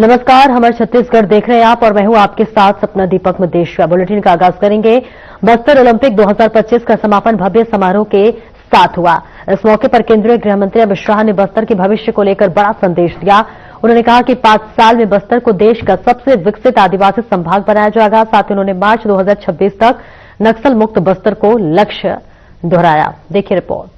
नमस्कार, हमारे छत्तीसगढ़ देख रहे हैं आप और मैं हूं आपके साथ सपना दीपक मदेशिया। बुलेटिन का आगाज करेंगे। बस्तर ओलंपिक 2025 का समापन भव्य समारोह के साथ हुआ। इस मौके पर केंद्रीय गृह मंत्री अमित शाह ने बस्तर के भविष्य को लेकर बड़ा संदेश दिया। उन्होंने कहा कि 5 साल में बस्तर को देश का सबसे विकसित आदिवासी संभाग बनाया जाएगा। साथ ही उन्होंने मार्च 2026 तक नक्सल मुक्त बस्तर को लक्ष्य दोहराया। देखिए रिपोर्ट।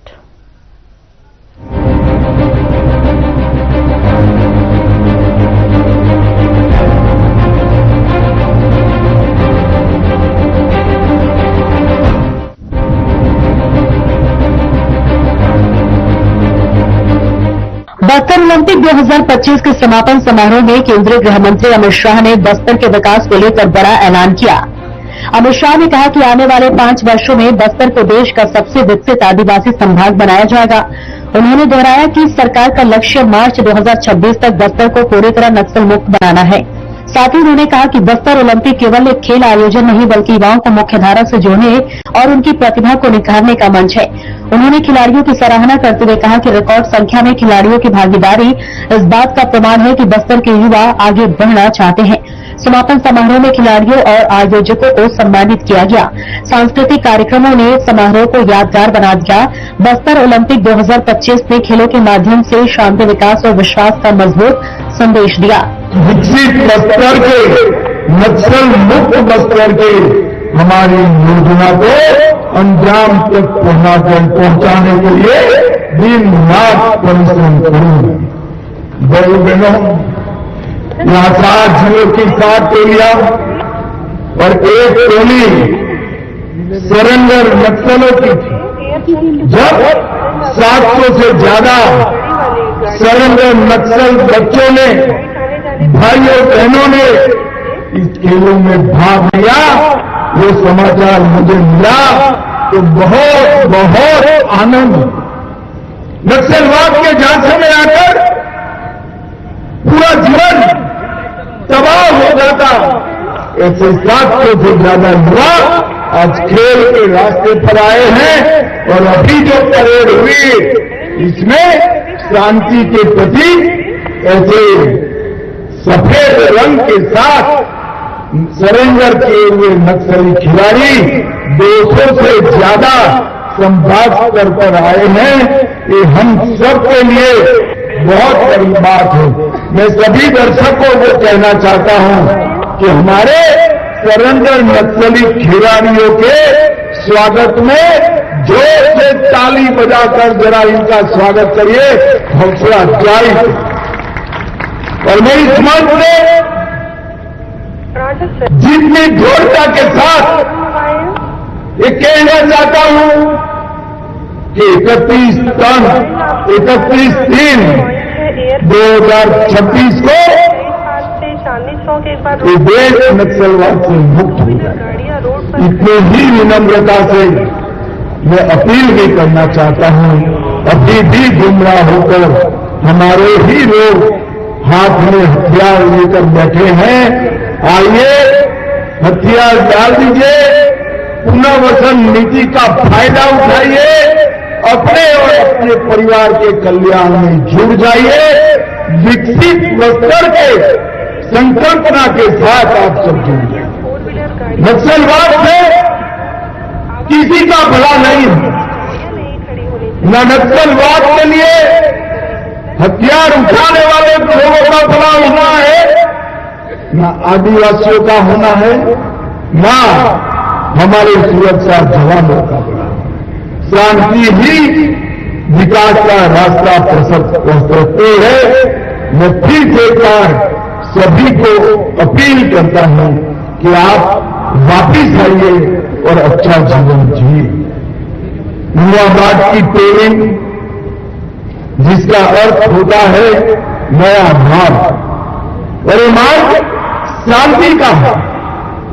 बस्तर ओलंपिक 2025 के समापन समारोह में केंद्रीय गृह मंत्री अमित शाह ने बस्तर के विकास को लेकर बड़ा ऐलान किया। अमित शाह ने कहा कि आने वाले 5 वर्षों में बस्तर को देश का सबसे विकसित आदिवासी संभाग बनाया जाएगा। उन्होंने दोहराया कि सरकार का लक्ष्य मार्च 2026 तक बस्तर को पूरी तरह नक्सल मुक्त बनाना है। साथ ही उन्होंने कहा कि बस्तर ओलंपिक केवल एक खेल आयोजन नहीं बल्कि युवाओं को मुख्यधारा से जोड़ने और उनकी प्रतिभा को निखारने का मंच है। उन्होंने खिलाड़ियों की सराहना करते हुए कहा कि रिकॉर्ड संख्या में खिलाड़ियों की भागीदारी इस बात का प्रमाण है कि बस्तर के युवा आगे बढ़ना चाहते हैं। समापन समारोह में खिलाड़ियों और आयोजकों को सम्मानित किया गया। सांस्कृतिक कार्यक्रमों ने समारोह को यादगार बना दिया। बस्तर ओलंपिक 2025 ने खेलों के माध्यम से शांति, विकास और विश्वास का मजबूत संदेश दिया। विकसित बस्तर के, नक्सल मुक्त बस्तर के हमारी योजना को अंजाम तक पहुंचाने के लिए दिन रात परिश्रम करूंगा। भाई बहनों, यहाँ 7 जिलों की 7 टोलियां और 1 टोली सरेंडर नक्सलों की थी। जब 700 से ज्यादा सरेंडर नक्सल बच्चों ने, भाइयों बहनों ने इस खेलों में भाग लिया, वो समाचार मुझे मिला तो बहुत बहुत आनंद। नक्सलवाद के झांसे में आकर पूरा जीवन तबाह हो जाता, ऐसे 700 से ज्यादा युवा आज खेल के रास्ते पर आए हैं। और अभी जो परेड हुई इसमें शांति के प्रति ऐसे सफेद रंग के साथ सरेंडर किए हुए नक्सली खिलाड़ी 200 से ज्यादा संभाग स्तर पर आए हैं। ये हम सब के लिए बहुत बड़ी बात है। मैं सभी दर्शकों को कहना चाहता हूं कि हमारे सरेंडर नक्सली खिलाड़ियों के स्वागत में जोर से ताली बजाकर जरा इनका स्वागत करिए। हौसला अफजाई। और मैं इस मंच में जितनी दृढ़ता के साथ ये कहना चाहता हूं कि 31/3/2026 को ये देश नक्सलवाद से मुक्त हो जाए। इतनी ही विनम्रता से मैं अपील भी करना चाहता हूं। अभी भी गुमराह होकर हमारे ही लोग हाथ में हथियार लेकर बैठे हैं। आइए हथियार डाल दीजिए, पुनर्वसन नीति का फायदा उठाइए, अपने और अपने परिवार के कल्याण में जुड़ जाइए। विकसित बस्तर के संकल्पना के साथ आप सब जुड़िए। नक्सलवाद से किसी का भला नहीं है। न नक्सलवाद के लिए हथियार उठाने वाले लोगों का भला होना है, न आदिवासियों का होना है, न हमारे सुरक्षा जवानों का भला। शांति ही विकास का रास्ता प्रशस्त है। मैं फिर से एक बार सभी को अपील करता हूं कि आप वापिस आइए और अच्छा जीवन जिए। युवावाद की ट्रेनिंग, जिसका अर्थ होता है नया मार्ग, और ये मार्ग शांति का है।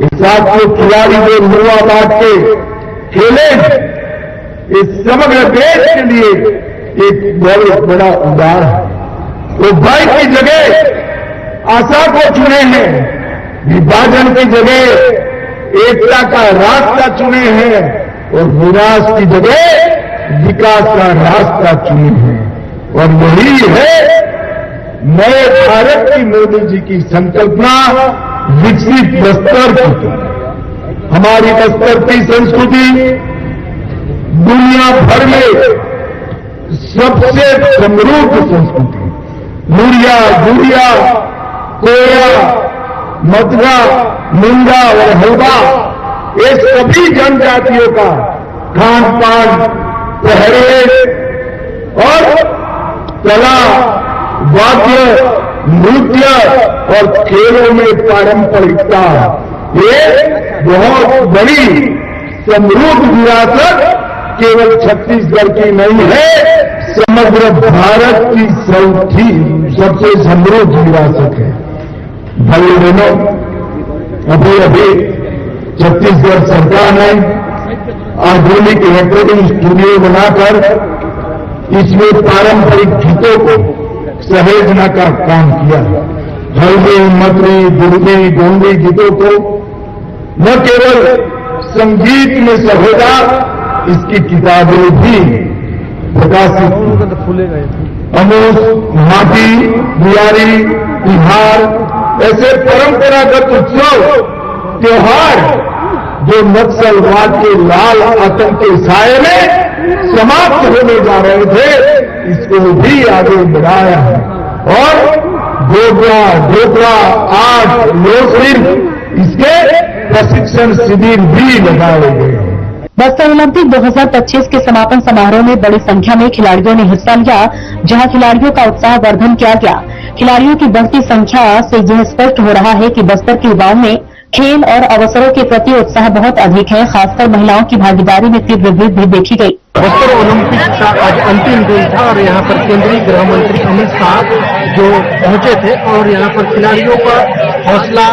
इस साथ जो खिलाड़ी जो युवावाद के खेले, इस समग्र देश के लिए एक बहुत बड़ा उदाहरण है। वो भय की जगह आशा को चुने हैं, विभाजन की जगह एकता का रास्ता चुने हैं और विनाश की जगह विकास का रास्ता चुने हैं। और यही है नए भारत की मोदी जी की संकल्पना विकसित बस्तर की थी। हमारी बस्तर की संस्कृति दुनिया भर में सबसे समृद्ध संस्कृति, मुड़िया, गुड़िया, कोया, मदरा, मुंडा और हलवा, ये सभी जनजातियों का खान पान, पहरेज और कला, वाद्य, नृत्य और खेलों में पारंपरिकता, ये बहुत बड़ी समृद्ध विरासत केवल छत्तीसगढ़ की नहीं है, समग्र भारत की सबसे समृद्ध विरासत है। भाइयों बहनों, अभी अभी छत्तीसगढ़ सरकार ने आधुनिक रिकॉर्डिंग स्टूडियो बनाकर इसमें पारंपरिक गीतों को सहेजने का काम किया। हल्दी, मतरी, दुर्गी, डोंगी गीतों को न केवल संगीत में सहेजा, इसकी किताबें भी प्रकाशित की। अमूस, माटी, बिहारी, बिहार ऐसे परंपरागत उत्सव त्योहार जो नक्सलवाद के लाल आतंक के साये में समाप्त होने जा रहे थे, इसको भी आगे बढ़ाया है। और डोगरा, आर्ट, लोकनृत्य, इसके प्रशिक्षण शिविर भी लगाए गए हैं। बस्तर ओलंपिक 2025 के समापन समारोह में बड़ी संख्या में खिलाड़ियों ने हिस्सा लिया, जहां खिलाड़ियों का उत्साह वर्धन किया गया। खिलाड़ियों की बढ़ती संख्या से यह स्पष्ट हो रहा है कि बस्तर के युवाओं में खेल और अवसरों के प्रति उत्साह बहुत अधिक है। खासकर महिलाओं की भागीदारी में तीव्र वृद्धि देखी गई। बस्तर ओलंपिक का आज अंतिम दिन था और यहाँ पर केंद्रीय गृह मंत्री अमित शाह जो पहुंचे थे और यहाँ पर खिलाड़ियों का हौसला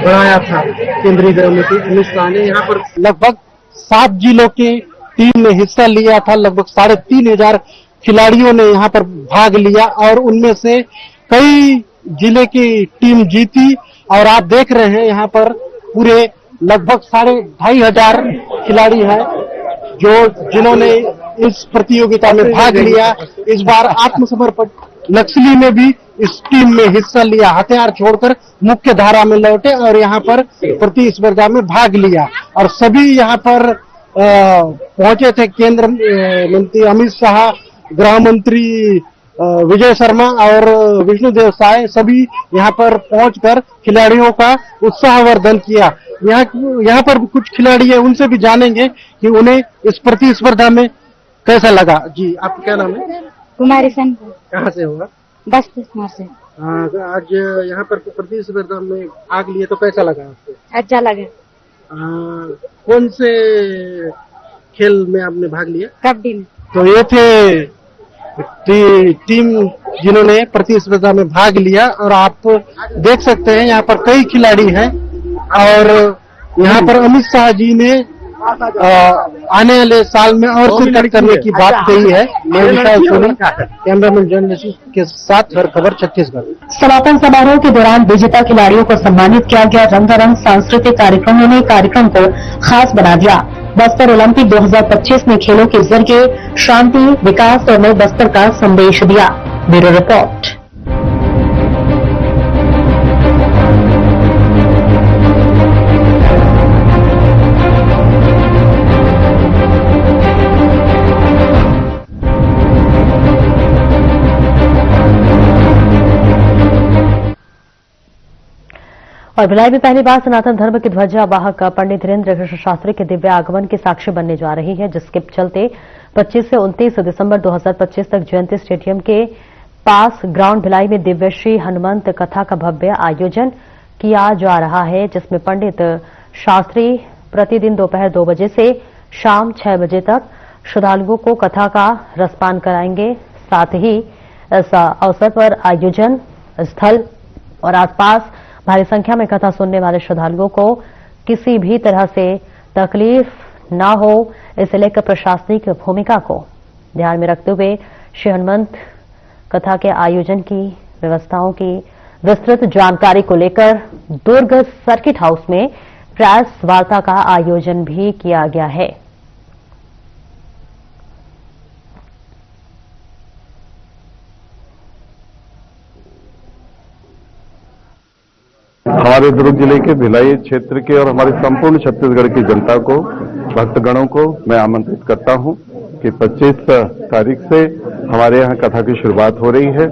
बढ़ाया था। केंद्रीय गृह मंत्री अमित शाह ने यहाँ पर लगभग 7 जिलों की टीम ने हिस्सा लिया था। लगभग 3,500 खिलाड़ियों ने यहाँ पर भाग लिया और उनमें से कई जिले की टीम जीती। और आप देख रहे हैं यहाँ पर पूरे लगभग 2,500 खिलाड़ी हैं जिन्होंने इस प्रतियोगिता में भाग लिया। इस बार आत्मसमर्पण नक्सली ने भी इस टीम में हिस्सा लिया, हथियार छोड़कर मुख्य धारा में लौटे और यहाँ पर प्रतिस्पर्धा में भाग लिया। और सभी यहाँ पर पहुंचे थे केंद्र मंत्री अमित शाह, गृह मंत्री विजय शर्मा और विष्णुदेव साय, सभी यहाँ पर पहुंचकर खिलाड़ियों का उत्साहवर्धन किया। यहाँ पर कुछ खिलाड़ी है, उनसे भी जानेंगे कि उन्हें इस प्रतिस्पर्धा में कैसा लगा। जी, आपका क्या नाम है? कुमारी सन। कहाँ से होगा? बस्तर से। आज यहाँ पर प्रतिस्पर्धा में भाग लिए तो कैसा लगा आपको? अच्छा लगा। कौन से खेल में आपने भाग लिया? कबड्डी में। तो ये थे टीम जिन्होंने प्रतिस्पर्धा में भाग लिया और आप देख सकते हैं यहाँ पर कई खिलाड़ी हैं। और यहाँ पर अमित शाह जी ने आने वाले साल में और शिरकत करने की बात कही है। मैं विशाल सोनी, कैमरामैन जर्नलिस्ट के साथ हर खबर छत्तीसगढ़। समापन समारोह के दौरान विजेता खिलाड़ियों को सम्मानित किया गया। रंगारंग सांस्कृतिक कार्यक्रमों ने कार्यक्रम को खास बना दिया। बस्तर ओलंपिक 2025 ने खेलों के जरिए शांति, विकास और नए बस्तर का संदेश दिया। Bureau report. और भिलाई में पहली बार सनातन धर्म की ध्वजा वाहक पंडित धीरेन्द्र कृष्ण शास्त्री के दिव्य आगमन की साक्षी बनने जा रही है, जिसके चलते 25 से 29 दिसंबर 2025 तक जयंती स्टेडियम के पास ग्राउंड भिलाई में दिव्य श्री हनुमंत कथा का भव्य आयोजन किया जा रहा है, जिसमें पंडित शास्त्री प्रतिदिन दोपहर 2 बजे से शाम 6 बजे तक श्रद्धालुओं को कथा का रसपान कराएंगे। साथ ही इस अवसर पर आयोजन स्थल और आसपास भारी संख्या में कथा सुनने वाले श्रद्धालुओं को किसी भी तरह से तकलीफ न हो, इसे लेकर प्रशासनिक भूमिका को ध्यान में रखते हुए श्री हनुमंत कथा के आयोजन की व्यवस्थाओं की विस्तृत जानकारी को लेकर दुर्ग सर्किट हाउस में प्रेस वार्ता का आयोजन भी किया गया है। हमारे दुर्ग जिले के भिलाई क्षेत्र के और हमारे संपूर्ण छत्तीसगढ़ की जनता को, भक्तगणों को मैं आमंत्रित करता हूं कि 25 तारीख से हमारे यहां कथा की शुरुआत हो रही है।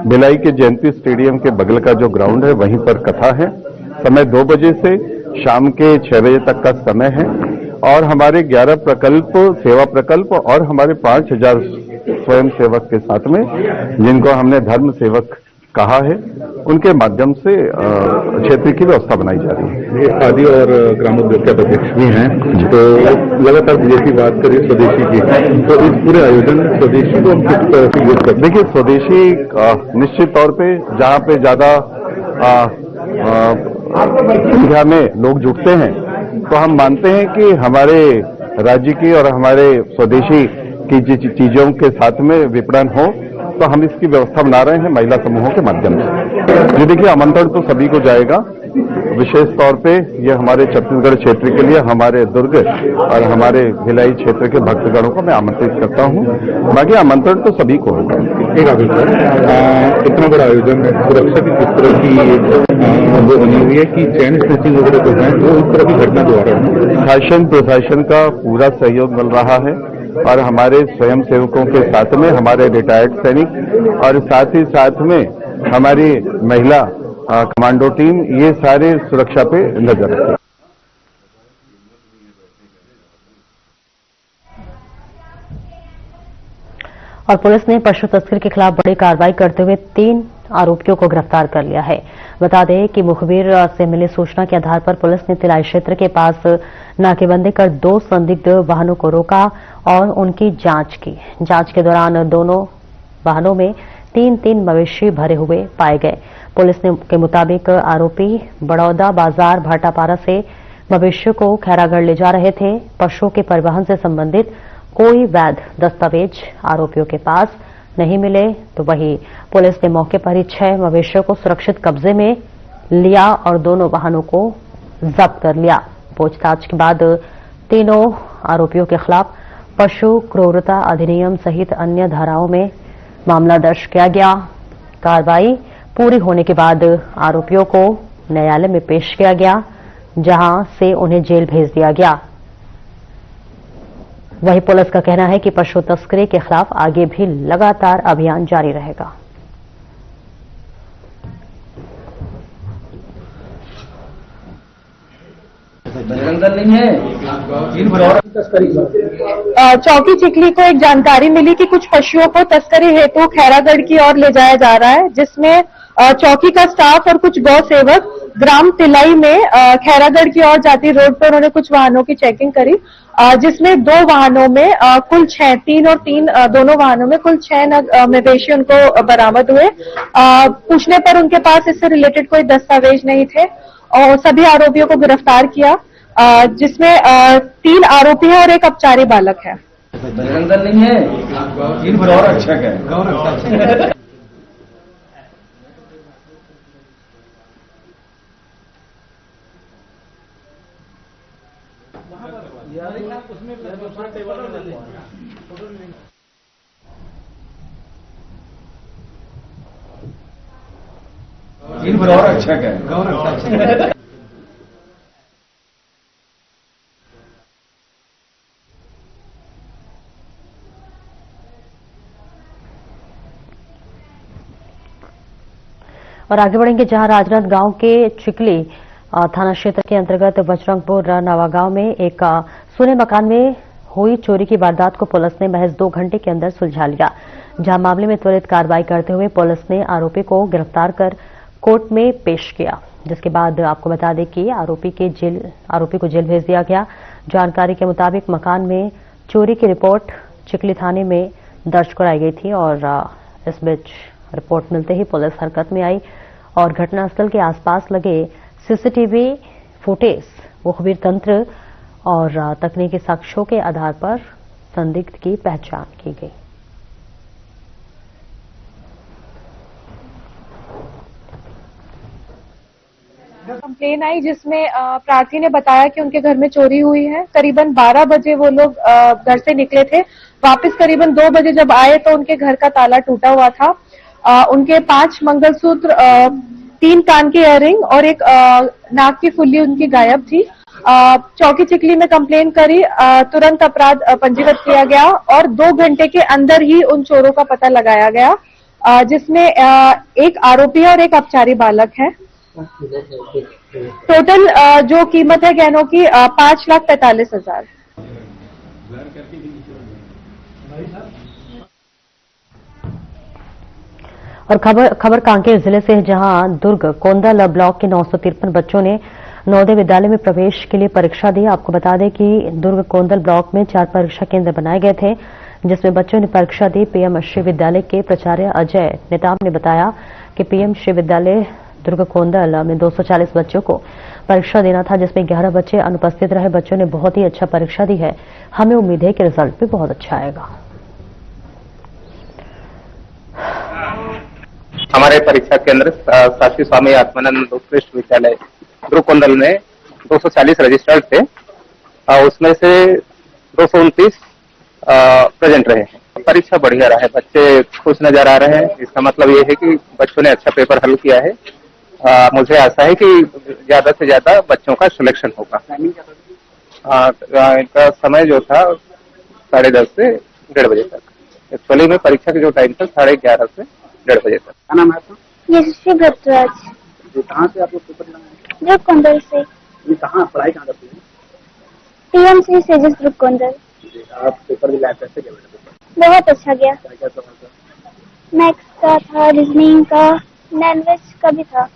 भिलाई के जयंती स्टेडियम के बगल का जो ग्राउंड है वहीं पर कथा है। समय 2 बजे से शाम के 6 बजे तक का समय है और हमारे 11 प्रकल्प, सेवा प्रकल्प और हमारे 5000 स्वयं सेवक के साथ में, जिनको हमने धर्म सेवक कहा है, उनके माध्यम से क्षेत्र की व्यवस्था बनाई जा रही है। ये खादी और ग्रामोद्योग के अध्यक्ष भी हैं, तो लगातार बीजेपी बात करी स्वदेशी की, तो इस पूरे आयोजन में स्वदेशी को हम किस तरह से यूज करते? देखिए, स्वदेशी निश्चित तौर पे जहां पे ज्यादा संख्या में लोग जुटते हैं, तो हम मानते हैं कि हमारे राज्य की और हमारे स्वदेशी की चीजों के साथ में विपणन हो, तो हम इसकी व्यवस्था बना रहे हैं महिला समूहों के माध्यम से। ये देखिए, आमंत्रण तो सभी को जाएगा। विशेष तौर पे ये हमारे छत्तीसगढ़ क्षेत्र के लिए हमारे दुर्ग और हमारे भिलाई क्षेत्र के भक्तगणों को मैं आमंत्रित करता हूं। बाकी आमंत्रण तो सभी को होगा। एक आगे सर, इतना बड़ा आयोजन है, सुरक्षा की किस तरह की वो बनी हुई है कि चैन स्नैचिंग वगैरह जो है वो इस तरह की घटना द्वारा? शासन प्रशासन का पूरा सहयोग मिल रहा है और हमारे स्वयं सेवकों के साथ में हमारे रिटायर्ड सैनिक और साथ ही साथ में हमारी महिला कमांडो टीम, ये सारे सुरक्षा पे नजर रखें। और पुलिस ने पशु तस्कर के खिलाफ बड़ी कार्रवाई करते हुए 3 आरोपियों को गिरफ्तार कर लिया है। बता दें कि मुखबिर से मिली सूचना के आधार पर पुलिस ने तिलाई क्षेत्र के पास नाकेबंदी कर 2 संदिग्ध वाहनों को रोका और उनकी जांच की। जांच के दौरान दोनों वाहनों में 3-3 मवेशी भरे हुए पाए गए। पुलिस के मुताबिक आरोपी बड़ौदा बाजार भाटापारा से मवेशियों को खैरागढ़ ले जा रहे थे। पशुओं के परिवहन से संबंधित कोई वैध दस्तावेज आरोपियों के पास नहीं मिले, तो वहीं पुलिस ने मौके पर ही 6 मवेशियों को सुरक्षित कब्जे में लिया और दोनों वाहनों को जब्त कर लिया। पूछताछ के बाद तीनों आरोपियों के खिलाफ पशु क्रूरता अधिनियम सहित अन्य धाराओं में मामला दर्ज किया गया। कार्रवाई पूरी होने के बाद आरोपियों को न्यायालय में पेश किया गया, जहां से उन्हें जेल भेज दिया गया। वहीं पुलिस का कहना है कि पशु तस्करी के खिलाफ आगे भी लगातार अभियान जारी रहेगा। चौकी चिखली को एक जानकारी मिली कि कुछ पशुओं को तस्करी हेतु खैरागढ़ की ओर ले जाया जा रहा है, जिसमें चौकी का स्टाफ और कुछ गौ सेवक ग्राम तिलाई में खैरागढ़ की ओर जाती रोड पर उन्होंने कुछ वाहनों की चेकिंग करी, जिसमें 2 वाहनों में कुल 6, 3 और 3 दोनों वाहनों में कुल 6 नग मवेशी उनको बरामद हुए। पूछने पर उनके पास इससे रिलेटेड कोई दस्तावेज नहीं थे और सभी आरोपियों को गिरफ्तार किया, जिसमें 3 आरोपी हैं और एक अपचारी बालक है। नहीं है, और अच्छा है। और अच्छा है। और आगे बढ़ेंगे, जहां राजनांद गांव के चिखली थाना क्षेत्र के अंतर्गत बजरंगपुर नवा गांव में एक सोने मकान में हुई चोरी की वारदात को पुलिस ने महज 2 घंटे के अंदर सुलझा लिया। जहां मामले में त्वरित कार्रवाई करते हुए पुलिस ने आरोपी को गिरफ्तार कर कोर्ट में पेश किया, जिसके बाद आपको बता दें कि आरोपी को जेल भेज दिया गया। जानकारी के मुताबिक मकान में चोरी की रिपोर्ट चिखली थाने में दर्ज कराई गई थी और इस बीच रिपोर्ट मिलते ही पुलिस हरकत में आई और घटनास्थल के आसपास लगे सीसीटीवी फुटेज, मुखबिर तंत्र और तकनीकी साक्ष्यों के आधार पर संदिग्ध की पहचान की गई। कंप्लेन आई जिसमें प्रार्थी ने बताया कि उनके घर में चोरी हुई है। करीबन 12 बजे वो लोग घर से निकले थे। वापस करीबन 2 बजे जब आए तो उनके घर का ताला टूटा हुआ था। उनके 5 मंगलसूत्र 3 कान के इयररिंग और एक नाक की फुल्ली उनकी गायब थी। चौकी चिखली में कंप्लेन करी, तुरंत अपराध पंजीबद्ध किया गया और 2 घंटे के अंदर ही उन चोरों का पता लगाया गया, जिसमें एक आरोपी और एक अपचारी बालक है। टोटल जो कीमत है गहनों की 5,45,000। और खबर कांकेर जिले से है, जहां दुर्ग कोंदल ब्लॉक के 953 बच्चों ने नवोदय विद्यालय में प्रवेश के लिए परीक्षा दी। आपको बता दें कि दुर्ग कोंदल ब्लॉक में 4 परीक्षा केंद्र बनाए गए थे, जिसमें बच्चों ने परीक्षा दी। पीएम श्री विद्यालय के प्राचार्य अजय नेताम ने बताया कि पीएम श्री विद्यालय दुर्ग कोंदल में 240 बच्चों को परीक्षा देना था, जिसमें 11 बच्चे अनुपस्थित रहे। बच्चों ने बहुत ही अच्छा परीक्षा दी है। हमें उम्मीद है कि रिजल्ट भी बहुत अच्छा आएगा। हमारे परीक्षा केंद्र शास्त्री स्वामी आत्मानंद उत्कृष्ट विद्यालय दुर्ग कोंदल में 240 रजिस्टर्ड थे, उसमें से 229 प्रेजेंट रहे हैं। परीक्षा बढ़िया रहा है, बच्चे खुश नजर आ रहे हैं। इसका मतलब ये है कि बच्चों ने अच्छा पेपर हल किया है। मुझे आशा है कि ज्यादा से ज्यादा बच्चों का सिलेक्शन होगा। इनका समय जो था 10:30 से 1:30 बजे तक। एक्चुअली में परीक्षा का जो टाइम था 11:30 से 1:30 बजे तक। क्या नाम है आपका? यशस्वी भट्टराज। कहाँ से आप लोग पेपर दिलाए? दुर्ग कोंदल से। ये कहाँ पढ़ाई कहाँ करती है? पीएम श्री सेजस दुर्ग कोंदल। आप पेपर दिलाए, कैसे गया बेटा पेपर? बहुत अच्छा गया। क्या सवाल था? मैथ्स का था, रीजनिंग का, लैंग्वेज का भी था।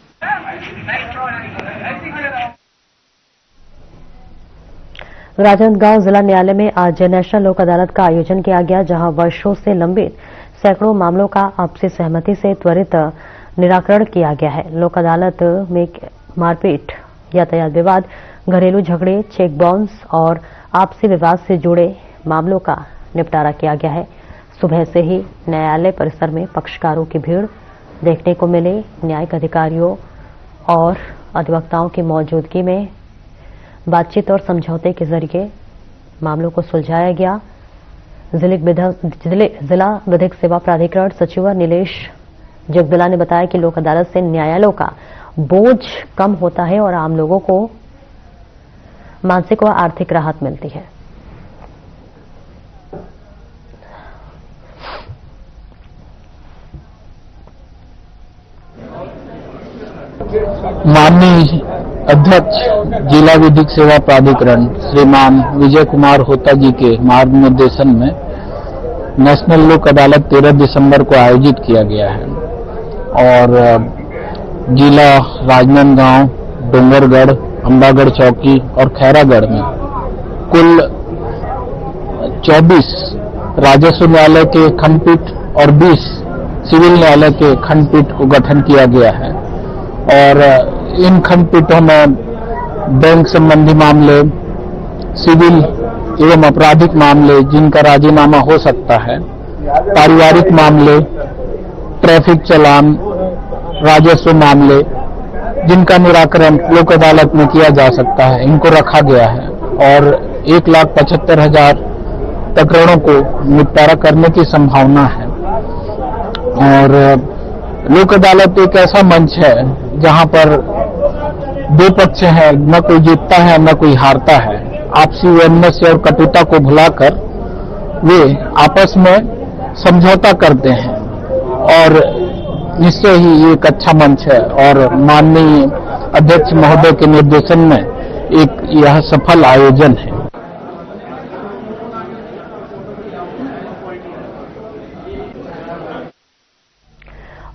राजनांदगांव जिला न्यायालय में आज नेशनल लोक अदालत का आयोजन किया गया, जहां वर्षों से लंबित सैकड़ों मामलों का आपसी सहमति से त्वरित निराकरण किया गया है। लोक अदालत में मारपीट, यातायात विवाद, घरेलू झगड़े, चेक बाउंस और आपसी विवाद से जुड़े मामलों का निपटारा किया गया है। सुबह से ही न्यायालय परिसर में पक्षकारों की भीड़ देखने को मिले। न्यायिक अधिकारियों और अधिवक्ताओं की मौजूदगी में बातचीत और समझौते के जरिए मामलों को सुलझाया गया। जिला विधिक सेवा प्राधिकरण सचिव नीलेश जगदला ने बताया कि लोक अदालत से न्यायालयों का बोझ कम होता है और आम लोगों को मानसिक व आर्थिक राहत मिलती है। माननीय अध्यक्ष जिला विधिक सेवा प्राधिकरण श्रीमान विजय कुमार होता जी के मार्गनिर्देशन में नेशनल लोक अदालत 13 दिसंबर को आयोजित किया गया है और जिला राजनांदगांव, डोंगरगढ़, अंबागढ़ चौकी और खैरागढ़ में कुल 24 राजस्व न्यायालय के खंडपीठ और 20 सिविल न्यायालय के खंडपीठ को गठन किया गया है और इन खंडपीठों में बैंक संबंधी मामले, सिविल एवं आपराधिक मामले जिनका राजीनामा हो सकता है, पारिवारिक मामले, ट्रैफिक चालान, राजस्व मामले जिनका निराकरण लोक अदालत में किया जा सकता है, इनको रखा गया है और 1,75,000 प्रकरणों को निपटारा करने की संभावना है। और लोक अदालत एक ऐसा मंच है जहां पर दो पक्ष हैं, न कोई जीतता है न कोई हारता है। आपसी वैमनस्य और कटुता को भुलाकर वे आपस में समझौता करते हैं और निश्चय ही ये एक अच्छा मंच है और माननीय अध्यक्ष महोदय के निर्देशन में एक यह सफल आयोजन है।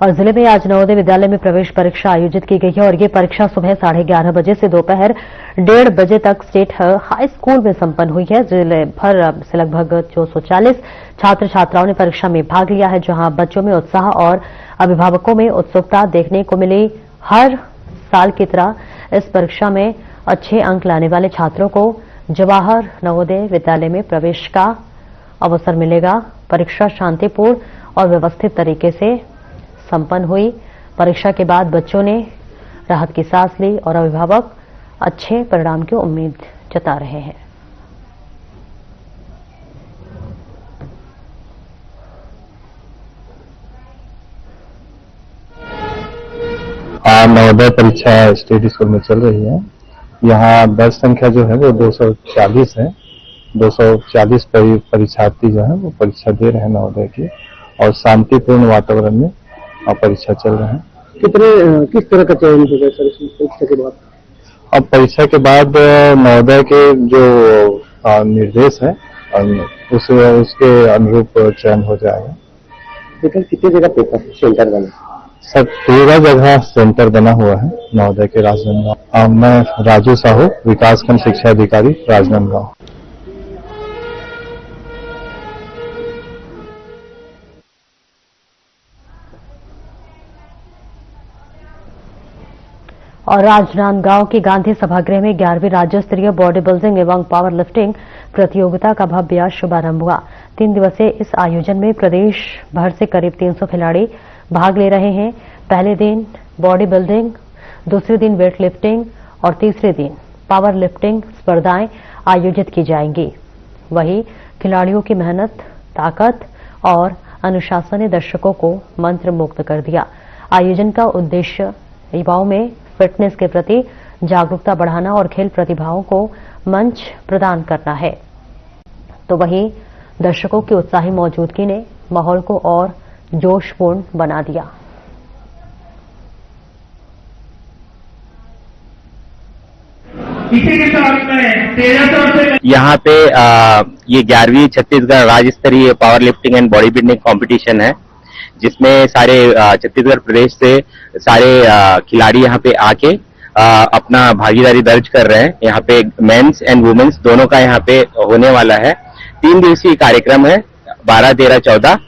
और जिले में आज नवोदय विद्यालय में प्रवेश परीक्षा आयोजित की गई है और ये परीक्षा सुबह 11:30 बजे से दोपहर 1:30 बजे तक स्टेट हाई स्कूल में संपन्न हुई है। जिले भर से लगभग 240 छात्र छात्राओं ने परीक्षा में भाग लिया है, जहां बच्चों में उत्साह और अभिभावकों में उत्सुकता देखने को मिली। हर साल की तरह इस परीक्षा में अच्छे अंक लाने वाले छात्रों को जवाहर नवोदय विद्यालय में प्रवेश का अवसर मिलेगा। परीक्षा शांतिपूर्ण और व्यवस्थित तरीके से संपन्न हुई। परीक्षा के बाद बच्चों ने राहत की सांस ली और अभिभावक अच्छे परिणाम की उम्मीद जता रहे हैं। नवोदय परीक्षा स्टेट स्कूल में चल रही है। यहाँ दर्ज संख्या जो है वो 240 है। 240 परीक्षार्थी जो है वो परीक्षा दे रहे हैं नवोदय की, और शांतिपूर्ण वातावरण में परीक्षा चल रहे हैं। किस तरह का चयन होगा सर इसमें परीक्षा के बाद? अब परीक्षा के बाद नवोदय के जो निर्देश है उसके अनुरूप चयन हो जाएगा। लेकिन कितनी जगह पेपर सेंटर बना? सब 13 जगह सेंटर बना हुआ है नवोदय के राजनांदगांव। मैं राजू साहू, विकासखंड शिक्षा अधिकारी राजनांदगांव। और राजनांदगांव के गांधी सभागृह में 11वीं राज्य स्तरीय बॉडी बिल्डिंग एवं पावर लिफ्टिंग प्रतियोगिता का भव्य शुभारंभ हुआ। 3 दिवसीय इस आयोजन में प्रदेश भर से करीब 300 खिलाड़ी भाग ले रहे हैं। पहले दिन बॉडी बिल्डिंग, दूसरे दिन वेट लिफ्टिंग और तीसरे दिन पावर लिफ्टिंग स्पर्धाएं आयोजित की जाएंगी। वहीं खिलाड़ियों की मेहनत, ताकत और अनुशासन ने दर्शकों को मंत्रमुग्ध कर दिया। आयोजन का उद्देश्य युवाओं में फिटनेस के प्रति जागरूकता बढ़ाना और खेल प्रतिभाओं को मंच प्रदान करना है। तो वहीं दर्शकों की उत्साही मौजूदगी ने माहौल को और जोशपूर्ण बना दिया। यहाँ पे ये 11वीं छत्तीसगढ़ राज्य स्तरीय power lifting and body building competition है, जिसमें सारे छत्तीसगढ़ प्रदेश से सारे खिलाड़ी यहाँ पे आके अपना भागीदारी दर्ज कर रहे हैं। यहाँ पे मेंस एंड वुमेन्स दोनों का यहाँ पे होने वाला है। 3 दिवसीय कार्यक्रम है, 12, 13, 14,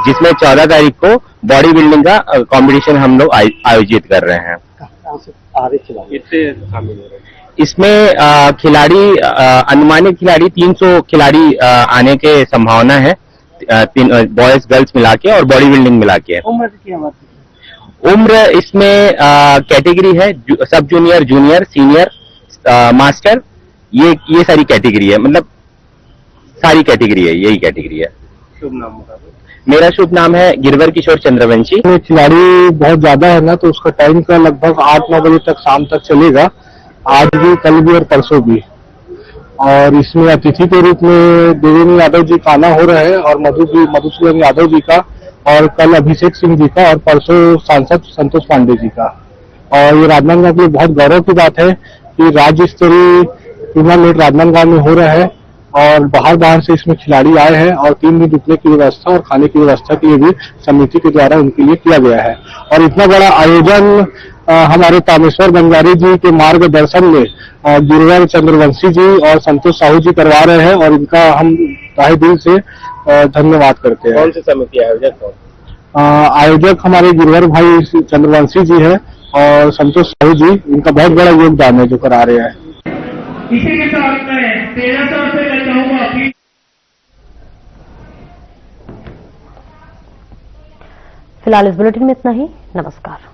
जिसमें 14 तारीख को बॉडी बिल्डिंग का कंपटीशन हम लोग आयोजित कर रहे हैं। इसमें खिलाड़ी अनुमानित खिलाड़ी 300 खिलाड़ी आने के संभावना है, बॉयज गर्ल्स मिला के और बॉडी बिल्डिंग मिला के। उम्र इसमें कैटेगरी है सब जूनियर, जूनियर, सीनियर, मास्टर, ये सारी कैटेगरी है, मतलब सारी कैटेगरी है, यही कैटेगरी है। शुभ नाम? मेरा शुभ नाम है गिरवर किशोर चंद्रवंशी। खिलाड़ी बहुत ज्यादा है ना, तो उसका टाइम का लगभग 8-9 बजे तक शाम तक चलेगा। आज भी, कल भी और परसों भी। और इसमें अतिथि के रूप में देवेंद्र यादव जी का आना हो रहा है, और मधुसूदन यादव जी का, और कल अभिषेक सिंह जी का, और परसों सांसद संतोष पांडे जी का। और ये राजनांदगांव के लिए बहुत गौरव की बात है कि राज्य स्तरीय टूर्नामेंट राजनांदगांव में हो रहा है, और बाहर से इसमें खिलाड़ी आए हैं, और 3 दिन रुकने की व्यवस्था और खाने की व्यवस्था के लिए भी समिति के द्वारा उनके लिए किया गया है। और इतना बड़ा आयोजन हमारे तामेश्वर बंजारी जी के मार्गदर्शन में गिरवर चंद्रवंशी जी और संतोष साहू जी करवा रहे हैं, और इनका हम तहे दिल से धन्यवाद करते हैं। कौन सी समिति आयोजक? आयोजक हमारे गिरवर भाई चंद्रवंशी जी है और संतोष साहू जी, इनका बहुत बड़ा योगदान है जो करा रहे हैं। इसी के साथ मैं 13 साल से मैं चाहूंगा कि फिलहाल इस बुलेटिन में इतना ही। नमस्कार।